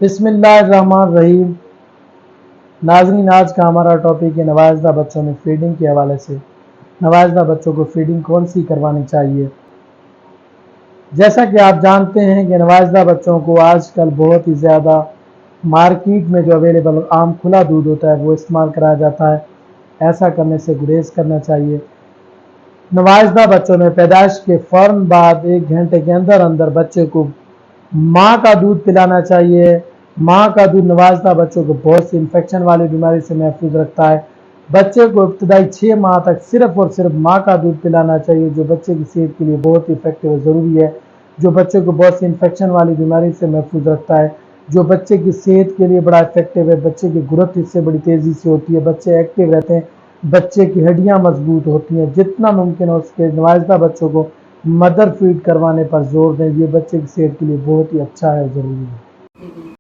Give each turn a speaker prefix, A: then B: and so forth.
A: बिस्मिल्लाहिर्रहमानिर्रहीम। नाज़रीन, आज का हमारा टॉपिक है नवाज़दा बच्चों में फीडिंग के हवाले से। नवाज़दा बच्चों को फीडिंग कौन सी करवानी चाहिए। जैसा कि आप जानते हैं कि नवाज़दा बच्चों को आजकल बहुत ही ज़्यादा मार्केट में जो अवेलेबल आम खुला दूध होता है वो इस्तेमाल कराया जाता है। ऐसा करने से गुरेज करना चाहिए। नवाज़दा बच्चों में पैदाइश के फ़ौरन बाद 1 घंटे के अंदर अंदर बच्चे को माँ का दूध पिलाना चाहिए। माँ का दूध नवाज़दा बच्चों को बहुत सी इन्फेक्शन वाली बीमारी से महफूज रखता है। बच्चे को इब्तदाई 6 माह तक सिर्फ और सिर्फ माँ का दूध पिलाना चाहिए, जो बच्चे की सेहत के लिए बहुत ही इफेक्टिव और ज़रूरी है, जो बच्चे को बहुत सी इन्फेक्शन वाली बीमारी से महफूज रखता है, जो बच्चे की सेहत के लिए बड़ा इफेक्टिव है। बच्चे की ग्रोथ इससे बड़ी तेज़ी से होती है, बच्चे एक्टिव रहते हैं, बच्चे की हड्डियाँ मजबूत होती हैं। जितना मुमकिन हो सके नवाज़दा बच्चों को मदर फीड करवाने पर जोर दें। ये बच्चे की सेहत के लिए बहुत ही अच्छा है, ज़रूरी है।